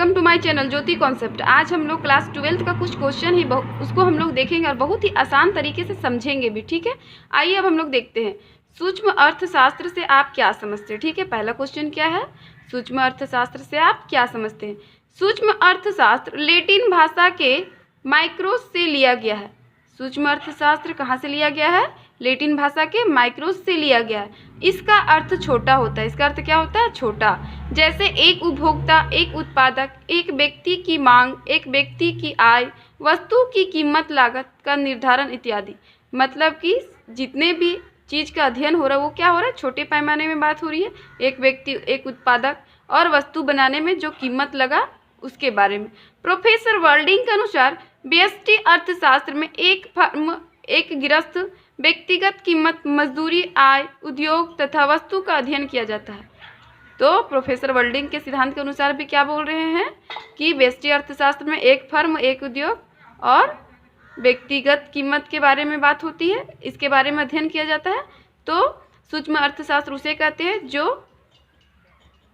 Welcome to my channel Jyoti concept. आज हम लोग क्लास 12th का कुछ क्वेश्चन ही उसको हम लोग देखेंगे और बहुत ही आसान तरीके से समझेंगे भी। ठीक है, आइए अब हम लोग देखते हैं सूक्ष्म अर्थशास्त्र से आप क्या समझते हैं। ठीक है, पहला क्वेश्चन क्या है, सूक्ष्म अर्थशास्त्र से आप क्या समझते हैं। सूक्ष्म अर्थशास्त्र लैटिन भाषा के माइक्रोस से लिया गया है। सूक्ष्म अर्थशास्त्र कहाँ से लिया गया है, लैटिन भाषा के माइक्रोस से लिया गया है। इसका अर्थ छोटा होता है। इसका अर्थ क्या होता है, छोटा। जैसे एक उपभोक्ता, एक उत्पादक, एक व्यक्ति की मांग, एक व्यक्ति की आय, वस्तु की कीमत, लागत का निर्धारण इत्यादि। मतलब कि जितने भी चीज़ का अध्ययन हो रहा है वो क्या हो रहा है, छोटे पैमाने में बात हो रही है। एक व्यक्ति, एक उत्पादक और वस्तु बनाने में जो कीमत लगा उसके बारे में। प्रोफेसर वर्ल्डिंग के अनुसार व्यष्टि अर्थशास्त्र में एक फर्म, एक गृहस्थ, व्यक्तिगत कीमत, मजदूरी, आय, उद्योग तथा वस्तु का अध्ययन किया जाता है। तो प्रोफेसर वर्ल्डिंग के सिद्धांत के अनुसार भी क्या बोल रहे हैं कि व्यष्टि अर्थशास्त्र में एक फर्म, एक उद्योग और व्यक्तिगत कीमत के बारे में बात होती है, इसके बारे में अध्ययन किया जाता है। तो सूक्ष्म अर्थशास्त्र उसे कहते हैं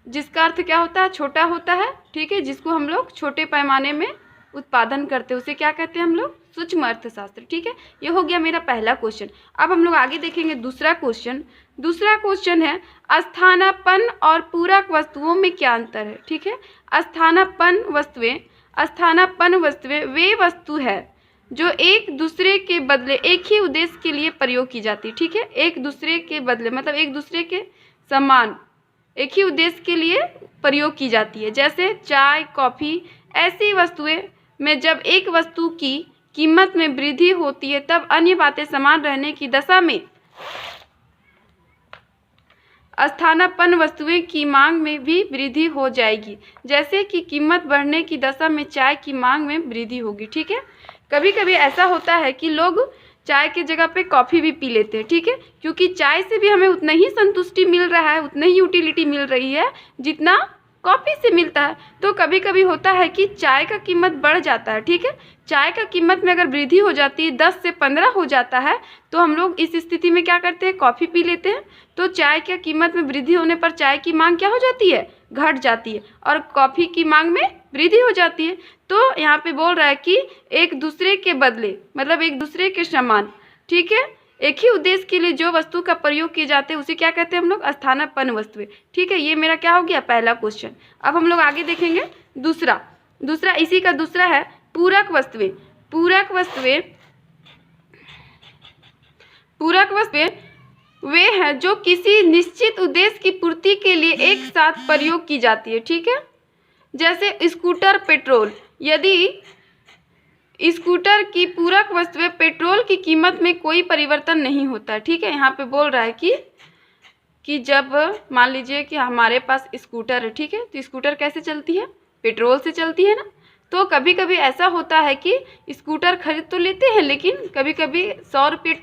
जिसका अर्थ क्या होता है, छोटा होता है। ठीक है, जिसको हम लोग छोटे पैमाने में उत्पादन करते हैं उसे क्या कहते हैं हम लोग, सूक्ष्म अर्थशास्त्र। ठीक है, ये हो गया मेरा पहला क्वेश्चन। अब हम लोग आगे देखेंगे दूसरा क्वेश्चन। दूसरा क्वेश्चन है स्थानापन्न और पूरक वस्तुओं में क्या अंतर है। ठीक है, स्थानापन्न वस्तुएं वे वस्तु है जो एक दूसरे के बदले एक ही उद्देश्य के लिए प्रयोग की जाती है। ठीक है, एक दूसरे के बदले मतलब एक दूसरे के समान एक ही उद्देश्य के लिए प्रयोग की जाती है। जैसे चाय, कॉफ़ी, ऐसी वस्तुएं में जब एक वस्तु की कीमत में वृद्धि होती है तब अन्य बातें समान रहने की दशा में स्थानापन्न वस्तुएं की मांग में भी वृद्धि हो जाएगी। जैसे कि कीमत बढ़ने की दशा में चाय की मांग में वृद्धि होगी। ठीक है, कभी कभी ऐसा होता है कि लोग चाय की जगह पे कॉफ़ी भी पी लेते हैं। ठीक है, क्योंकि चाय से भी हमें उतना ही संतुष्टि मिल रहा है, उतना ही यूटिलिटी मिल रही है जितना कॉफ़ी से मिलता है। तो कभी कभी होता है कि चाय का कीमत बढ़ जाता है। ठीक है, चाय का कीमत में अगर वृद्धि हो जाती है, 10 से 15 हो जाता है, तो हम लोग इस स्थिति में क्या करते हैं, कॉफ़ी पी लेते हैं। तो चाय की कीमत में वृद्धि होने पर चाय की मांग क्या हो जाती है, घट जाती है और कॉफ़ी की मांग में वृद्धि हो जाती है। तो यहाँ पे बोल रहा है कि एक दूसरे के बदले मतलब एक दूसरे के समान, ठीक है, एक ही उद्देश्य के लिए जो वस्तु का प्रयोग किए जाते हैं उसे क्या कहते हैं हम लोग, स्थानापन्न वस्तुएं। ठीक है, ये मेरा क्या हो गया, पहला क्वेश्चन। अब हम लोग आगे देखेंगे दूसरा इसी का दूसरा है पूरक वस्तुएं। पूरक वस्तुएं वे हैं जो किसी निश्चित उद्देश्य की पूर्ति के लिए एक साथ प्रयोग की जाती है। ठीक है, जैसे स्कूटर, पेट्रोल। यदि स्कूटर की पूरक वस्तुएं पेट्रोल की कीमत में कोई परिवर्तन नहीं होता है। ठीक है, यहाँ पे बोल रहा है कि जब मान लीजिए कि हमारे पास स्कूटर है, ठीक है, तो स्कूटर कैसे चलती है, पेट्रोल से चलती है ना। तो कभी कभी ऐसा होता है कि स्कूटर खरीद तो लेते हैं लेकिन कभी कभी 100 रुपये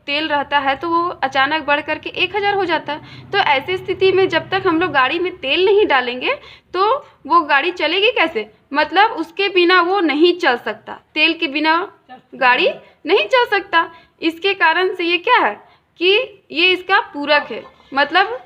तेल रहता है तो वो अचानक बढ़ करके 1000 हो जाता है। तो ऐसी स्थिति में जब तक हम लोग गाड़ी में तेल नहीं डालेंगे तो वो गाड़ी चलेगी कैसे, मतलब उसके बिना वो नहीं चल सकता, तेल के बिना गाड़ी नहीं चल सकता। इसके कारण से ये क्या है कि ये इसका पूरक है, मतलब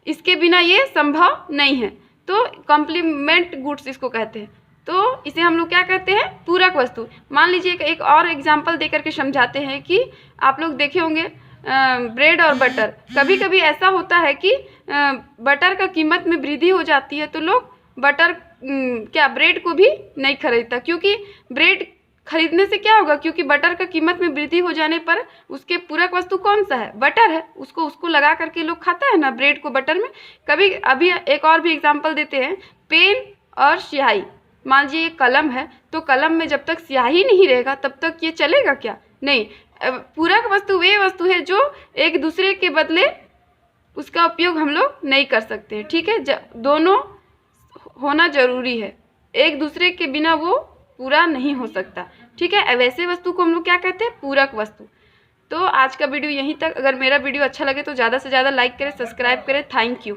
इसके बिना ये संभव नहीं है। तो कॉम्प्लीमेंट गुड्स इसको कहते हैं। तो इसे हम लोग क्या कहते हैं, पूरक वस्तु। मान लीजिए एक और एग्जांपल दे करके समझाते हैं कि आप लोग देखे होंगे ब्रेड और बटर। कभी कभी ऐसा होता है कि बटर का कीमत में वृद्धि हो जाती है तो लोग ब्रेड को भी नहीं खरीदता, क्योंकि ब्रेड खरीदने से क्या होगा, क्योंकि बटर का कीमत में वृद्धि हो जाने पर उसके पूरक वस्तु कौन सा है, बटर है। उसको लगा करके लोग खाता है ना ब्रेड को बटर में। कभी अभी एक और भी एग्जांपल देते हैं, पेन और स्याही। मान लीजिए ये कलम है तो कलम में जब तक स्याही नहीं रहेगा तब तक ये चलेगा क्या, नहीं। पूरक वस्तु वे वस्तु है जो एक दूसरे के बदले उसका उपयोग हम लोग नहीं कर सकते। ठीक है, दोनों होना जरूरी है, एक दूसरे के बिना वो पूरा नहीं हो सकता। ठीक है, वैसे वस्तु को हम लोग क्या कहते हैं, पूरक वस्तु। तो आज का वीडियो यहीं तक। अगर मेरा वीडियो अच्छा लगे तो ज़्यादा से ज़्यादा लाइक करें, सब्सक्राइब करें। Thank you.